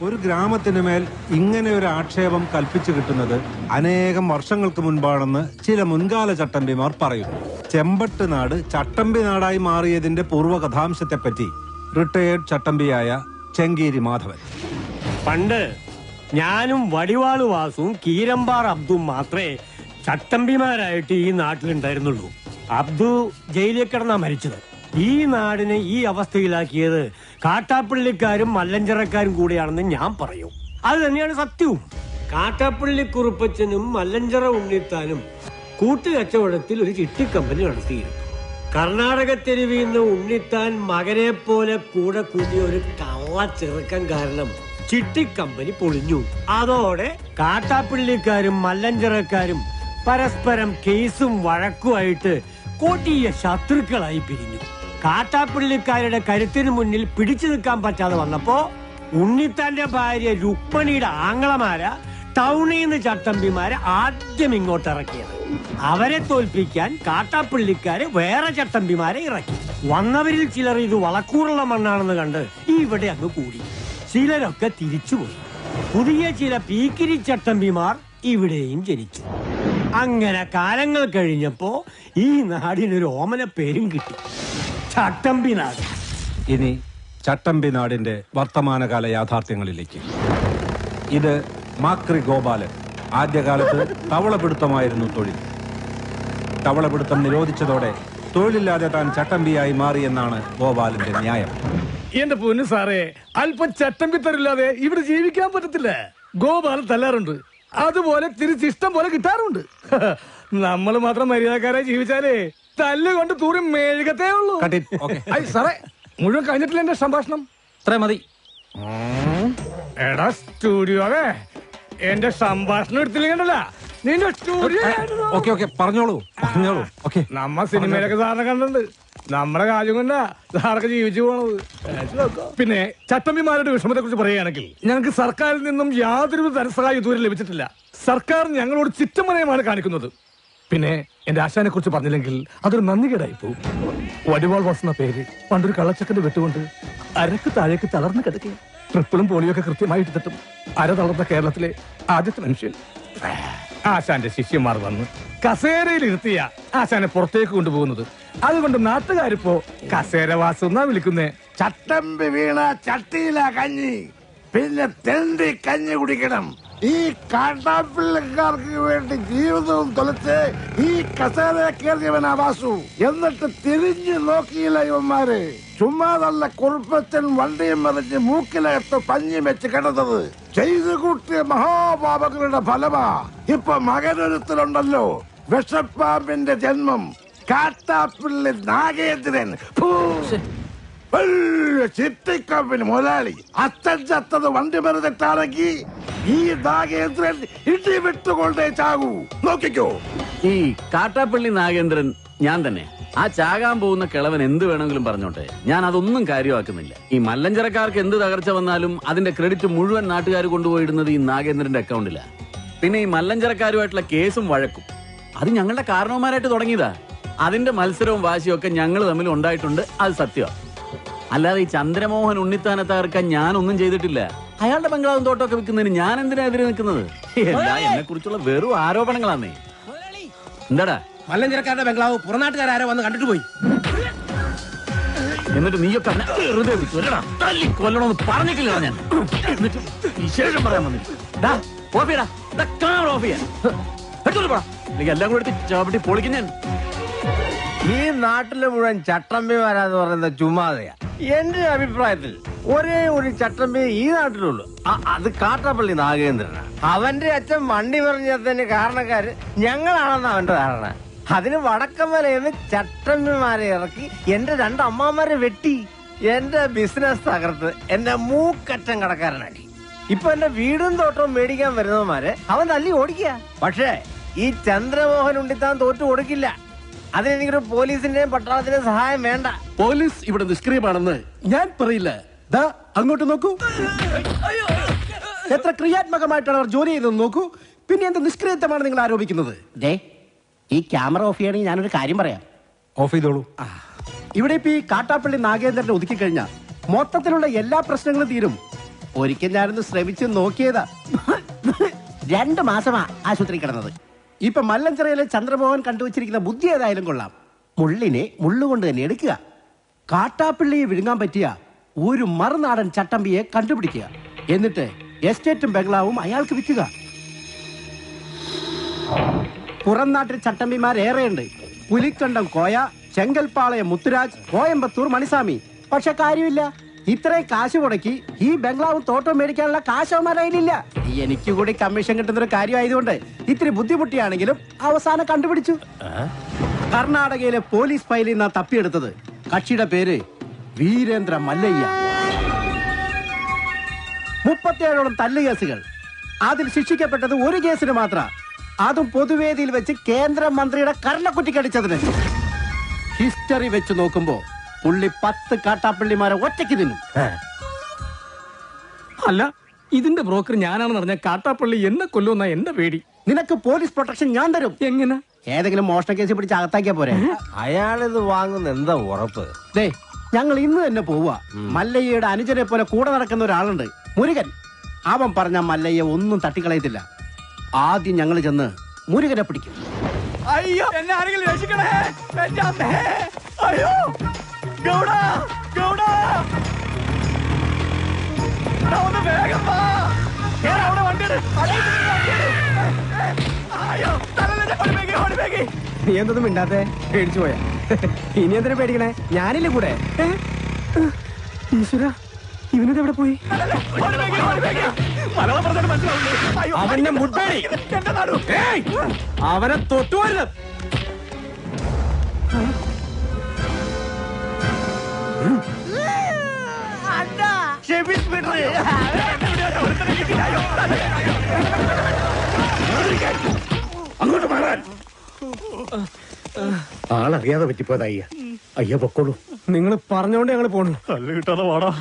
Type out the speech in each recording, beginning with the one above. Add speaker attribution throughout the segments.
Speaker 1: ഒരു ഗ്രാമത്തിന് മേൽ ഇങ്ങനെ ഒരു ആക്ഷേപം കൽപ്പിച്ചു കിട്ടുന്നത് അനേകം വർഷങ്ങൾക്ക് മുൻപാണെന്ന് ചില മുൻകാല ചട്ടമ്പിമാർ പറയുന്നു. ചെമ്പട്ട് നാട് ചട്ടമ്പി നാടായി മാറിയതിന്റെ പൂർവ്വകഥാംശത്തെപ്പറ്റി റിട്ടയേർഡ് ചട്ടമ്പിയായ ചെങ്കീരി മാധവൻ:
Speaker 2: പണ്ട് ഞാനും വടിവാളു വാസുവും കീരമ്പാർ അബ്ദും മാത്രമേ ചട്ടമ്പിമാരായിട്ട് ഈ നാട്ടിലുണ്ടായിരുന്നുള്ളൂ. അബ്ദു ജയിലിൽ കിടന്നാ മരിച്ചത്. ഈ നാടിനെ ഈ അവസ്ഥയിലാക്കിയത് കാട്ടാപ്പള്ളിക്കാരും മല്ലഞ്ചറക്കാരും കൂടിയാണെന്ന് ഞാൻ പറയും. അത് തന്നെയാണ് സത്യവും. കാട്ടാപ്പള്ളി കുറുപ്പച്ചനും മല്ലഞ്ചറ ഉണ്ണിത്താനും കൂട്ടുകച്ചവടത്തിൽ ഒരു ചിട്ടിക്കമ്പനി നടത്തിയിരുന്നു. കർണാടക തെരുവിൽ നിന്ന് ഉണ്ണിത്താൻ മകനെ പോലെ കൂടെ കൂടിയ ഒരു കള്ള ചെറുക്കം കാരണം ചിട്ടിക്കമ്പനി പൊളിഞ്ഞു. അതോടെ കാട്ടാപ്പള്ളിക്കാരും മല്ലഞ്ചറക്കാരും പരസ്പരം കേസും വഴക്കുമായിട്ട് കൊടിയ ശത്രുക്കളായി പിരിഞ്ഞു. കാട്ടാപ്പള്ളിക്കാരുടെ കരുത്തിന് മുന്നിൽ പിടിച്ചു നിൽക്കാൻ പറ്റാതെ വന്നപ്പോ ഉണ്ണിത്താന്റെ ഭാര്യ രുക്മണിയുടെ ആങ്ങളമാരാ ടൗണിൽ നിന്ന് ചട്ടമ്പിമാരെ ആദ്യം ഇങ്ങോട്ട് ഇറക്കിയത്. അവരെ തോൽപ്പിക്കാൻ കാട്ടാപ്പള്ളിക്കാര് വേറെ ചട്ടമ്പിമാരെ ഇറക്കി. വന്നവരിൽ ചിലർ ഇത് വളക്കൂറുള്ള മണ്ണാണെന്ന് കണ്ട് ഇവിടെ അങ്ങ് കൂടി. ചിലരൊക്കെ തിരിച്ചുപോയി. പുതിയ ചില പീക്കിരി ചട്ടമ്പിമാർ ഇവിടെയും ജനിച്ചു. അങ്ങനെ കാലങ്ങൾ കഴിഞ്ഞപ്പോ ഈ നാടിനൊരു ഓമന പേരും കിട്ടി, ചട്ടമ്പി നാട്.
Speaker 1: ഇനി ചട്ടമ്പി നാടിന്റെ വർത്തമാനകാല യാഥാർത്ഥ്യങ്ങളിലേക്ക്. ഇത് മാക്രി ഗോപാലൻ. ആദ്യകാലത്ത് തവളപിടുത്തമായിരുന്നു തൊഴിൽ. തവളപിടുത്തം നിരോധിച്ചതോടെ തൊഴിലില്ലാതെ താൻ ചട്ടമ്പിയായി മാറിയെന്നാണ് ഗോപാലന്റെ ന്യായം.
Speaker 3: എന്റെ പൊന്നു സാറേ, അല്പം ചട്ടമ്പി തരില്ലാതെ ഇവിടെ ജീവിക്കാൻ പറ്റത്തില്ല. ഗോപാലൻ തല്ലാറുണ്ട്, അതുപോലെ തിരിച്ചിഷ്ടം പോലെ കിട്ടാറുണ്ട്. നമ്മൾ മാത്രം മര്യാദക്കാരായി ജീവിച്ചാലേ തല്ലുകൊണ്ട് തൂറി മേഴുകത്തേ ഉള്ളൂ. സാറേ, മുഴുവൻ കഴിഞ്ഞിട്ടില്ല എന്റെ സംഭാഷണം.
Speaker 4: അത്രേ മതി.
Speaker 3: എടാ സ്റ്റുഡിയോ, അതെ എന്റെ സംഭാഷണം എടുത്തില്ലെങ്കിലല്ല നിന്റെ സ്റ്റുഡിയോ.
Speaker 1: പറഞ്ഞോളൂ.
Speaker 3: നമ്മ സിനിമയിലൊക്കെ സാറിനെ കണ്ടിട്ടുണ്ട്. നമ്മുടെ കാര്യം കൊണ്ടാ സാറൊക്കെ ജീവിച്ചു പോണത്. പിന്നെ ചട്ടമ്പിമാരുടെ വിഷമത്തെ കുറിച്ച് പറയുകയാണെങ്കിൽ ഞങ്ങൾക്ക് സർക്കാരിൽ നിന്നും യാതൊരു ധനസഹായം ഇതുവരെ ലഭിച്ചിട്ടില്ല. സർക്കാർ ഞങ്ങളോട് ചിറ്റമനയമാണ് കാണിക്കുന്നത്. പിന്നെ എന്റെ ആശാനെ കുറിച്ച് പറഞ്ഞില്ലെങ്കിൽ അതൊരു നന്ദികേടായി പോകും. വടിവാൾ വസുന്ന പേര് പണ്ടൊരു കള്ളച്ചക്കന്റെ വെട്ടുകൊണ്ട് അരക്ക് താഴേക്ക് തളർന്ന് കിടക്കുക. ട്രിപ്പിളും പോളിയൊക്കെ കൃത്യമായിട്ട് തട്ടും. അര തളർന്ന കേരളത്തിലെ ആദ്യത്തെ മനുഷ്യൻ. ആശാന്റെ ശിഷ്യന്മാർ വന്ന് കസേരയിൽ ഇരുത്തിയ ആശാനെ പുറത്തേക്ക് കൊണ്ടുപോകുന്നത്. അതുകൊണ്ട് നാട്ടുകാരിപ്പോ കസേരവാസു എന്നാ വിളിക്കുന്നേ.
Speaker 5: ചട്ടമ്പി വീണ ചട്ടിയില കഞ്ഞി, പിന്നെ തെണ്ടി കഞ്ഞി കുടിക്കണം. ഈ കാട്ടാപ്പിള്ളക്കാർക്ക് വേണ്ടി ജീവിതവും തൊലച്ച് ഈ കസേര കയറിയവനാ വാസു. എന്നിട്ട് തിരിഞ്ഞു നോക്കിയില്ല ഇവന്മാര്. ചുമ്മാതല്ല കുറുപ്പച്ചൻ വണ്ടിയും മറിഞ്ഞ് മൂക്കിലകത്ത് പഞ്ഞി വെച്ച് കിടന്നത്. ചെയ്തു കൂട്ടിയ മഹാപാപങ്ങളുടെ ഫലമാ ഇപ്പൊ മകനൊരുത്തലുണ്ടല്ലോ, വിഷപ്പാമ്പിന്റെ ജന്മം, കാട്ടാപ്പിള്ളി നാഗേന്ദ്രൻ. ചിട്ടിക്കമ്പിന് മുതലാളി. അച്ഛൻ ചത്തത് വണ്ടി മറിഞ്ഞിട്ടാണെങ്കിൽ ഈ നാഗേന്ദ്രൻ ഇടി വിട്ടുകൊണ്ടേ ചാകൂ. നോക്കിക്കോ.
Speaker 4: ഈ കാട്ടാപ്പള്ളി നാഗേന്ദ്രൻ ഞാൻ തന്നെ. ആ ചാകാൻ പോകുന്ന കിളവൻ എന്ത് വേണമെങ്കിലും പറഞ്ഞോട്ടെ, ഞാൻ അതൊന്നും കാര്യമാക്കുന്നില്ല. ഈ മല്ലഞ്ചരക്കാർക്ക് എന്ത് തകർച്ച വന്നാലും അതിന്റെ ക്രെഡിറ്റ് മുഴുവൻ നാട്ടുകാർ കൊണ്ടുപോയിടുന്നത് ഈ നാഗേന്ദ്രന്റെ അക്കൗണ്ടിലാണ്. പിന്നെ ഈ മല്ലഞ്ചരക്കാരുമായിട്ടുള്ള കേസും വഴക്കും അത് ഞങ്ങളുടെ കാരണവന്മാരായിട്ട് തുടങ്ങിയതാ. അതിന്റെ മത്സരവും വാശിയും ഒക്കെ ഞങ്ങൾ തമ്മിൽ ഉണ്ടായിട്ടുണ്ട്, അത് സത്യമാണ്. അല്ലാതെ ഈ ചന്ദ്രമോഹൻ ഉണ്ണിത്താനെ തകർക്കാൻ ഞാനൊന്നും ചെയ്തിട്ടില്ല. അയാളുടെ ബംഗ്ലാവും തോട്ടമൊക്കെ വിൽക്കുന്നതിന് ഞാൻ എന്തിനാ എതിരെ നിൽക്കുന്നത്? എല്ലാം എന്നെ കുറിച്ചുള്ള വെറും ആരോപണങ്ങളാന്നേ. എന്താടാ?
Speaker 6: മല്ലഞ്ചരക്കാരുടെ ബംഗ്ലാവ് പുറനാട്ടുകാരോ വന്ന് കണ്ടിട്ട് പോയി.
Speaker 4: എന്നിട്ട് നീയൊക്കെ കൊല്ലണമെന്ന് പറഞ്ഞിട്ടില്ല ഞാൻ. എന്നിട്ട് വിശേഷം പറയാൻ വന്നിട്ട് എല്ലാം കൂടെ എടുത്ത് ചവിട്ടി പൊളിക്കും ഞാൻ.
Speaker 6: ഈ നാട്ടിലെ മുഴുവൻ ചട്ടമ്പിമാരാന്ന് പറയുന്ന ചുമ്മാതെയാ. എന്റെ അഭിപ്രായത്തിൽ ഒരേ ഒരു ചട്ടമ്പി ഈ നാട്ടിലുള്ളൂ, അത് കാട്ടാപ്പള്ളി നാഗേന്ദ്രനാണ്. അവന്റെ അച്ഛൻ വണ്ടി പറഞ്ഞതിന് കാരണക്കാര് ഞങ്ങളാണെന്ന് അവന്റെ ധാരണ. അതിന് വടക്കമലയെന്ന് ചട്ടമ്പിമാരെ ഇറക്കി എന്റെ രണ്ട് അമ്മാമാരെ വെട്ടി എന്റെ ബിസിനസ് തകർത്ത് എന്റെ മൂക്കറ്റം കടക്കാരനാക്കി. ഇപ്പൊ എന്റെ വീടും തോട്ടവും മേടിക്കാൻ വരുന്നവന്മാരെ അവൻ തല്ലി ഓടിക്കുക. പക്ഷേ ഈ ചന്ദ്രമോഹൻ ഉണ്ണിത്താൻ തോറ്റു കൊടുക്കില്ല. അതിനെനിക്കൊരു പോലീസിന്റെയും പട്ടാളത്തിന്റെയും സഹായം വേണ്ട.
Speaker 4: പോലീസ് ഇവിടെ നിഷ്ക്രിയമാണെന്ന് ഞാൻ പറയില്ല. ദാ അങ്ങോട്ട് നോക്കൂ, എത്ര ക്രിയാത്മകമായിട്ടാണ് അവർ ജോലി ചെയ്തതെന്ന് നോക്കൂ. പിന്നെ എന്ത് നിഷ്ക്രിയത്വമാണ് നിങ്ങൾ ആരോപിക്കുന്നത്?
Speaker 6: ഈ ക്യാമറ ഓഫ് ചെയ്യണമെങ്കിൽ ഞാനൊരു കാര്യം പറയാം.
Speaker 1: ഓഫ് ചെയ്തോളൂ.
Speaker 4: ഇവിടെ ഇപ്പൊ ഈ കാട്ടാപ്പള്ളി നാഗേന്ദ്രനെ ഒതുക്കി കഴിഞ്ഞാൽ മൊത്തത്തിലുള്ള എല്ലാ പ്രശ്നങ്ങളും തീരും.
Speaker 7: ഒരിക്കൽ ഞാനൊന്ന് ശ്രമിച്ചു നോക്കിയതാ. 2 മാസമാ ആശുപത്രി കിടന്നത്. ഇപ്പൊ മല്ലഞ്ചിറയിലെ ചന്ദ്രമോഹൻ കണ്ടുവച്ചിരിക്കുന്ന ബുദ്ധി ഏതായാലും കൊള്ളാം. മുള്ളിനെ മുള്ളുകൊണ്ട് തന്നെ എടുക്കുക. കാട്ടാപ്പിള്ളിയെ വിഴുങ്ങാൻ പറ്റിയ ഒരു മറുനാടൻ ചട്ടമ്പിയെ കണ്ടുപിടിക്കുക. എന്നിട്ട് എസ്റ്റേറ്റും ബംഗ്ലാവും അയാൾക്ക് വിൽക്കുക. പുറം നാട്ടിൽ ചട്ടമ്പിമാരേറെയുണ്ട്. പുലിക്കണ്ടം കോയ, ചെങ്കൽപ്പാളയം മുത്തുരാജ്, കോയമ്പത്തൂർ മണിസ്വാമി. പക്ഷെ കാര്യമില്ല, ഇത്രയും കാശ് മുടക്കി ഈ ബംഗ്ലാവും തോട്ടവും മേടിക്കാനുള്ള കാശവന്മാരായില്ല. എനിക്ക് കൂടി കമ്മീഷൻ കിട്ടുന്നൊരു കാര്യമായതുകൊണ്ട് ഇത്തിരി ബുദ്ധിമുട്ടിയാണെങ്കിലും അവസാനം കണ്ടുപിടിച്ചു. കർണാടകയിലെ പോലീസ് ഫയലിൽ നിന്നാ തപ്പിയെടുത്തത്. കക്ഷിയുടെ പേര് വീരേന്ദ്ര മല്ലയ്യ. 37ഓളം തല്ലുകേസുകൾ. അതിൽ ശിക്ഷിക്കപ്പെട്ടത് ഒരു കേസിന് മാത്രം. അതും പൊതുവേദിയിൽ വെച്ച് കേന്ദ്രമന്ത്രിയുടെ കർണക്കുറ്റിക്കടിച്ചതിന്. ഹിസ്റ്ററി വെച്ച് നോക്കുമ്പോ പുള്ളി 10 കാട്ടാപ്പള്ളിമാരെ ഒറ്റയ്ക്ക് തിന്നും.
Speaker 3: അല്ല, ഇതിന്റെ ബ്രോക്കർ ഞാനാണെന്ന് പറഞ്ഞ കാട്ടാപ്പള്ളി എന്നെ കൊല്ലുന്ന എന്റെ പേടി.
Speaker 7: നിനക്ക് പോലീസ് പ്രൊട്ടക്ഷൻ ഞാൻ തരും.
Speaker 3: എങ്ങനെ?
Speaker 7: ഏതെങ്കിലും മോഷണ കേസ് പിടിച്ച് അകത്താക്കിയാ പോരെ.
Speaker 6: അയാളിത് വാങ്ങുന്ന എന്താ ഉറപ്പ്?
Speaker 7: ദേ, ഞങ്ങൾ ഇന്ന് തന്നെ പോവുക. മല്ലയ്യയുടെ അനുജനെ പോലെ കൂടെ നടക്കുന്ന ഒരാളുണ്ട്, മുരുകൻ. അവൻ പറഞ്ഞ മല്ലയ്യ ഒന്നും തട്ടിക്കളയത്തില്ല. ആദ്യം ഞങ്ങൾ ചെന്ന് മുരുകനെ പിടിക്കും.
Speaker 3: അയ്യോ, എന്നെ ആരെങ്കിലും രക്ഷിക്കണേ. എന്റെ അമ്മേ. അയ്യോ, ഗൗഡാ, ഗൗഡാ. ഒന്ന് വേഗം വാ. അവിടെ വണ്ടിയുടെ നീ എന്തൊന്നും മിണ്ടാത്തെ? പേടിച്ചു പോയാ? ഇനി എന്തിനാ പേടിക്കണേ? ഞാനില്ലേ കൂടെ. ഈശ്വര, ഇവനത് എവിടെ പോയി? അവന്റെ മുട്ടടി, അവനെ തൊട്ടുവരുത്.
Speaker 5: അങ്ങോട്ട് മാറാൻ. ആളറിയാതെ പറ്റിപ്പോയതാ അയ്യ. അയ്യ പൊക്കോളൂ.
Speaker 3: നിങ്ങൾ പറഞ്ഞോണ്ട് ഞങ്ങൾ പോണു.
Speaker 5: കല്ല് കിട്ടാതെ വാടാ.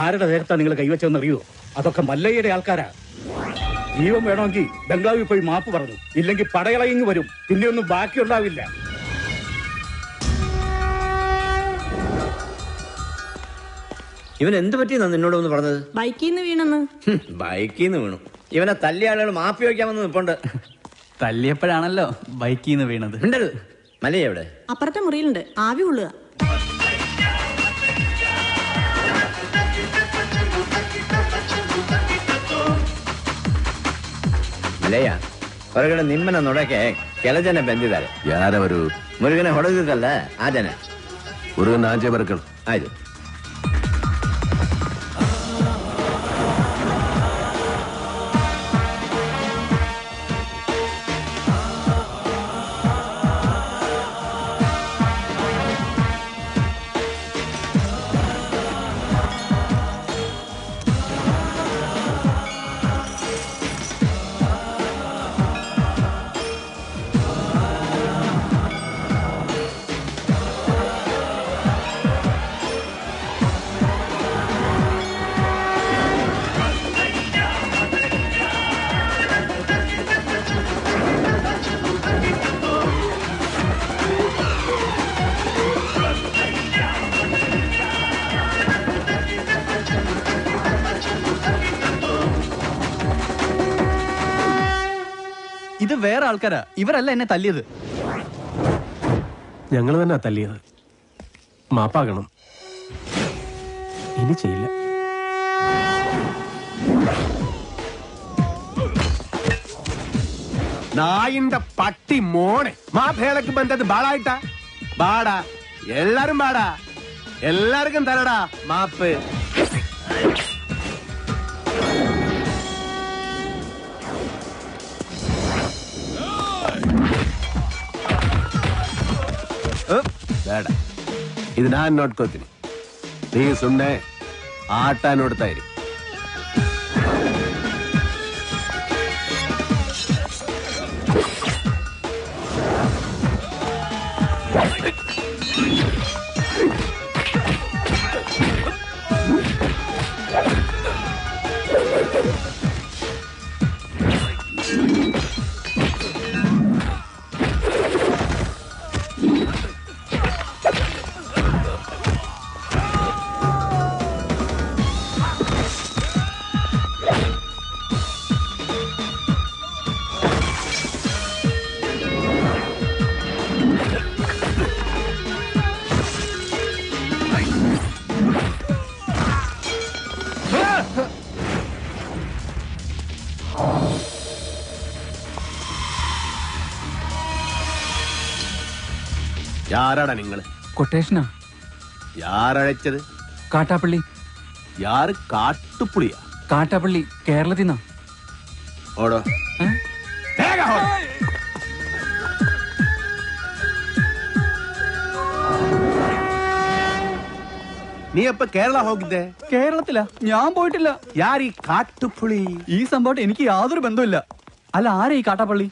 Speaker 5: ആരുടെ നേരത്താ നിങ്ങൾ കൈവച്ചെന്നറിയോ? അതൊക്കെ മല്ലയ്യയുടെ ആൾക്കാരാ. ജീവൻ വേണമെങ്കിൽ ബംഗ്ലാവിൽ പോയി മാപ്പ് പറഞ്ഞു. ഇല്ലെങ്കിൽ പടയളയിങ് വരും. പിന്നെ ഒന്നും ബാക്കിയുണ്ടാവില്ല.
Speaker 6: ഇവൻ എന്ത് പറ്റിയെന്നാ നിന്നോട് ഒന്ന് പറഞ്ഞത്?
Speaker 8: ബൈക്കിൽ നിന്ന് വീണെന്ന്.
Speaker 6: ബൈക്കിൽ നിന്ന് വീണു. ഇവനെ തല്ലിയ ആളുകൾ മാപ്പി വയ്ക്കാമെന്ന് നിപ്പുണ്ട്.
Speaker 9: തല്ലിയപ്പോഴാണല്ലോ ബൈക്കിൽ നിന്ന് വീണത്.
Speaker 6: ഉണ്ടത് മലയ എവിടെ?
Speaker 8: അപ്പുറത്തെ മുറിയിലുണ്ട്, ആവി കൊള്ളുക.
Speaker 6: ಮಲೆಯ ಹೊರಗಡೆ ನಿಮ್ಮನ್ನ ನೋಡಕ್ಕೆ ಕೆಲ ಜನ ಬಂದಿದ್ದಾರೆ.
Speaker 4: ಯಾರವರು?
Speaker 6: ಮುರುಗನೆ ಹೊಡೆದಿದ್ದಲ್ಲ ಆ ಜನ.
Speaker 4: ಮುರುಗನ್ ಆಚೆ ಬರ್ಕಳು.
Speaker 6: ಆಯ್ತು.
Speaker 9: ഇത് വേറെ ആൾക്കാരാ, ഇവരല്ല എന്നെ തല്ലിയത്.
Speaker 3: ഞങ്ങൾ തന്നെ തല്ലിയത്. മാപ്പാകണം, ഇനി ചെയ്യില്ല.
Speaker 10: നായിന്റെ പട്ടി മോനെ മാപ്പേളക്ക് ബന്ധത് ബാളായിട്ടാ ബാടാ. എല്ലാരും ബാടാ, എല്ലാവർക്കും തരടാ മാപ്പ്.
Speaker 4: ಬೇಡ, ಇದು ನಾನು ನೋಡ್ಕೋತೀನಿ. ನೀ ಸುಮ್ಮನೆ ಆಟ ನೋಡ್ತಾ ಇರಿ.
Speaker 10: യാരാടാ നിങ്ങള്?
Speaker 9: കൊട്ടേഷനാ.
Speaker 10: യാരഴച്ചത്?
Speaker 9: കാട്ടാപ്പള്ളി.
Speaker 10: യാറ് കാട്ടുപുളിയാ?
Speaker 9: കാട്ടാപ്പള്ളി കേരളത്തിൽ നിന്നാ.
Speaker 10: ഓടോ. വേഗം ഓട്. നീ അപ്പൊ കേരള ಹೋಗಿದ್ದೆ?
Speaker 9: കേരളത്തിലാ? ഞാൻ പോയിട്ടില്ല.
Speaker 10: യാർ ഈ കാട്ടുപുളി?
Speaker 9: ഈ സംഭവം എനിക്ക് യാതൊരു ബന്ധമില്ല. അല്ല, ആരാ ഈ കാട്ടാപ്പള്ളി?